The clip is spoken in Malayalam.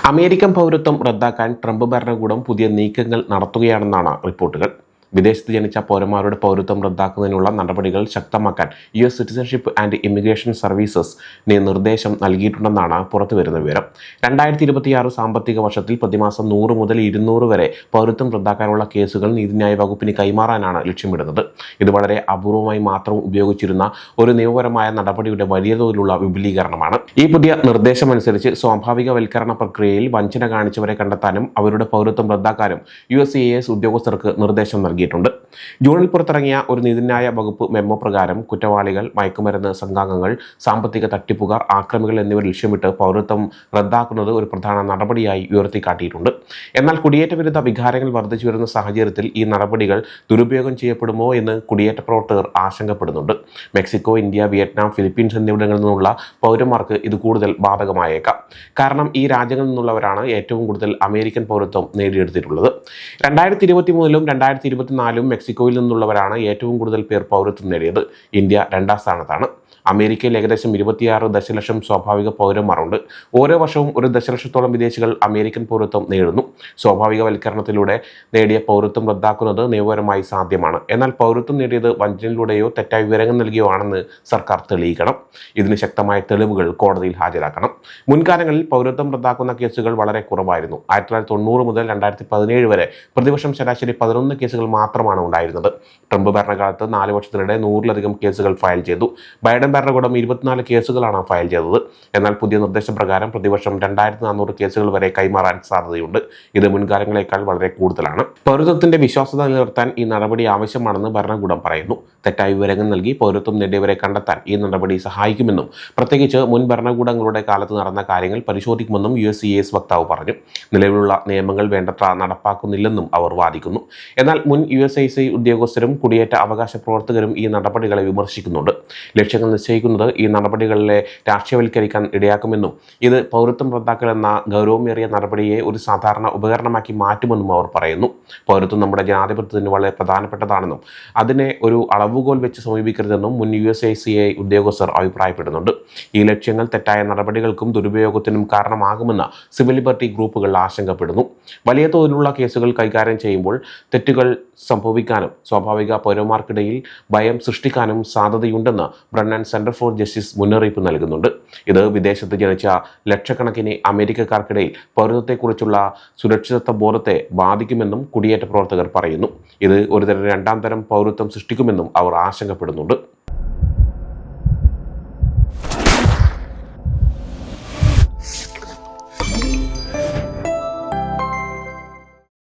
അമേരിക്കൻ പൗരത്വം റദ്ദാക്കാൻ ട്രംപ് ഭരണകൂടം പുതിയ നീക്കങ്ങൾ നടത്തുകയാണെന്നാണ് റിപ്പോർട്ടുകൾ. വിദേശത്ത് ജനിച്ച പൗരന്മാരുടെ പൗരത്വം റദ്ദാക്കുന്നതിനുള്ള നടപടികൾ ശക്തമാക്കാൻ US സിറ്റിസൺഷിപ്പ് ആൻഡ് ഇമിഗ്രേഷൻ സർവീസസിന് നിർദ്ദേശം നൽകിയിട്ടുണ്ടെന്നാണ് പുറത്തുവരുന്ന വിവരം. 2026 സാമ്പത്തിക വർഷത്തിൽ പ്രതിമാസം 100 മുതൽ 200 വരെ പൗരത്വം റദ്ദാക്കാനുള്ള കേസുകൾ നീതിന്യായ വകുപ്പിന് കൈമാറാനാണ് ലക്ഷ്യമിടുന്നത്. ഇത് വളരെ അപൂർവമായി മാത്രം ഉപയോഗിച്ചിരുന്ന ഒരു നിയമപരമായ നടപടിയുടെ വലിയ തോതിലുള്ള വിപുലീകരണമാണ്. ഈ പുതിയ നിർദ്ദേശമനുസരിച്ച് സ്വാഭാവികവൽക്കരണ പ്രക്രിയയിൽ വഞ്ചന കാണിച്ചവരെ കണ്ടെത്താനും അവരുടെ പൗരത്വം റദ്ദാക്കാനും USCIS ഉദ്യോഗസ്ഥർക്ക് നിർദ്ദേശം നൽകി. ജൂണിൽ പുറത്തിറങ്ങിയ ഒരു നീതിന്യായ വകുപ്പ് മെമ്മോ പ്രകാരം കുറ്റവാളികൾ, മയക്കുമരുന്ന് സംഘാംഗങ്ങൾ, സാമ്പത്തിക തട്ടിപ്പുകാർ, ആക്രമികൾ എന്നിവർ ലക്ഷ്യമിട്ട് പൗരത്വം റദ്ദാക്കുന്നത് ഒരു പ്രധാന നടപടിയായി ഉയർത്തിക്കാട്ടിയിട്ടുണ്ട്. എന്നാൽ കുടിയേറ്റ വിരുദ്ധ വികാരങ്ങൾ വർദ്ധിച്ചു വരുന്ന സാഹചര്യത്തിൽ ഈ നടപടികൾ ദുരുപയോഗം ചെയ്യപ്പെടുമോ എന്ന് കുടിയേറ്റ പ്രവർത്തകർ ആശങ്കപ്പെടുന്നുണ്ട്. മെക്സിക്കോ, ഇന്ത്യ, വിയറ്റ്നാം, ഫിലിപ്പീൻസ് എന്നിവിടങ്ങളിൽ നിന്നുള്ള പൗരന്മാർക്ക് ഇത് കൂടുതൽ ബാധകമായേക്കാം. കാരണം ഈ രാജ്യങ്ങളിൽ നിന്നുള്ളവരാണ് ഏറ്റവും കൂടുതൽ അമേരിക്കൻ പൗരത്വം നേടിയെടുത്തിട്ടുള്ളത്. 2023-ലും 2024-ലും മെക്സിക്കോയിൽ നിന്നുള്ളവരാണ് ഏറ്റവും കൂടുതൽ പേർ പൗരത്വം നേടിയത്. ഇന്ത്യ 2ാം സ്ഥാനത്താണ്. അമേരിക്കയിൽ ഏകദേശം 26 ദശലക്ഷം സ്വാഭാവിക പൗരന്മാരുണ്ട്. ഓരോ വർഷവും 1 ദശലക്ഷത്തോളം വിദേശികൾ അമേരിക്കൻ പൗരത്വം നേടുന്നു. സ്വാഭാവികവൽക്കരണത്തിലൂടെ നേടിയ പൗരത്വം റദ്ദാക്കുന്നത് നിയമപരമായി സാധ്യമാണ്. എന്നാൽ പൗരത്വം നേടിയത് വഞ്ചനയിലൂടെയോ തെറ്റായ വിവരങ്ങൾ നൽകിയോ ആണെന്ന് സർക്കാർ തെളിയിക്കണം. ഇതിന് ശക്തമായ തെളിവുകൾ കോടതിയിൽ ഹാജരാക്കണം. മുൻകാലങ്ങളിൽ പൗരത്വം റദ്ദാക്കുന്ന കേസുകൾ വളരെ കുറവായിരുന്നു. 1990 മുതൽ 2017 വരെ പ്രതിവർഷം ശരാശരി 11 കേസുകൾ മാത്രമാണ് ഉണ്ടായിരുന്നത്. ട്രംപ് ഭരണകാലത്ത് 4 വർഷത്തിനിടെ 100-ലധികം കേസുകൾ ഫയൽ ചെയ്തു. ബൈഡൻ ഭരണകൂടം 24 കേസുകളാണ് ഫയൽ ചെയ്തത്. എന്നാൽ പുതിയ നിർദ്ദേശപ്രകാരം പ്രതിവർഷം 2400 കേസുകൾ വരെ കൈമാറാൻ സാധ്യതയുണ്ട്. ഇത് മുൻകാലങ്ങളെക്കാൾ വളരെ കൂടുതലാണ്. പൗരത്വത്തിന്റെ വിശ്വാസ്യത നിലനിർത്താൻ ഈ നടപടി ആവശ്യമാണെന്ന് ഭരണകൂടം പറയുന്നു. തെറ്റായ വിവരങ്ങൾ നൽകി പൗരത്വം നേടിയവരെ കണ്ടെത്താൻ ഈ നടപടി സഹായിക്കുമെന്നും പ്രത്യേകിച്ച് മുൻ ഭരണകൂടങ്ങളുടെ കാലത്ത് നടന്ന കാര്യങ്ങൾ പരിശോധിക്കുമെന്നും USCIS വക്താവ് പറഞ്ഞു. നിലവിലുള്ള നിയമങ്ങൾ വേണ്ടത്ര നടപ്പാക്കുന്നില്ലെന്നും അവർ വാദിക്കുന്നു. എന്നാൽ മുൻ USCIS ഉദ്യോഗസ്ഥരും കുടിയേറ്റ അവകാശ പ്രവർത്തകരും ഈ നടപടികളെ വിമർശിക്കുന്നുണ്ട്. ലക്ഷ്യങ്ങൾ നിശ്ചയിക്കുന്നത് ഈ നടപടികളിലെ രാഷ്ട്രീയവൽക്കരിക്കാൻ ഇടയാക്കുമെന്നും ഇത് പൗരത്വം റദ്ദാക്കൽ എന്ന ഗൗരവമേറിയ നടപടിയെ ഒരു സാധാരണ ഉപകരണമാക്കി മാറ്റുമെന്നും അവർ പറയുന്നു. പൗരത്വം നമ്മുടെ ജനാധിപത്യത്തിന് വളരെ പ്രധാനപ്പെട്ടതാണെന്നും അതിനെ ഒരു അളവുകോൽ വെച്ച് സമീപിക്കരുതെന്നും മുൻ USCIS ഉദ്യോഗസ്ഥർ അഭിപ്രായപ്പെടുന്നുണ്ട്. ഈ ലക്ഷ്യങ്ങൾ തെറ്റായ നടപടികൾക്കും ദുരുപയോഗത്തിനും കാരണമാകുമെന്ന് സിവിൽ ലിബർട്ടി ഗ്രൂപ്പുകൾ ആശങ്കപ്പെടുന്നു. വലിയ തോതിലുള്ള കേസുകൾ കൈകാര്യം ചെയ്യുമ്പോൾ തെറ്റുകൾ സംഭവിക്കാനും സ്വാഭാവിക പൗരന്മാർക്കിടയിൽ ഭയം സൃഷ്ടിക്കാനും സാധ്യതയുണ്ടെന്ന് ബ്രണ്ണൻ സെന്റർ ഫോർ ജസ്റ്റിസ് മുന്നറിയിപ്പ് നൽകുന്നുണ്ട്. ഇത് വിദേശത്ത് ജനിച്ച ലക്ഷക്കണക്കിന് അമേരിക്കക്കാർക്കിടയിൽ പൗരത്വത്തെക്കുറിച്ചുള്ള സുരക്ഷിതത്വ ബോധത്തെ ബാധിക്കുമെന്നും കുടിയേറ്റ പ്രവർത്തകർ പറയുന്നു. ഇത് ഒരുതരം 2ാം തരം പൗരത്വം സൃഷ്ടിക്കുമെന്നും അവർ ആശങ്കപ്പെടുന്നുണ്ട്.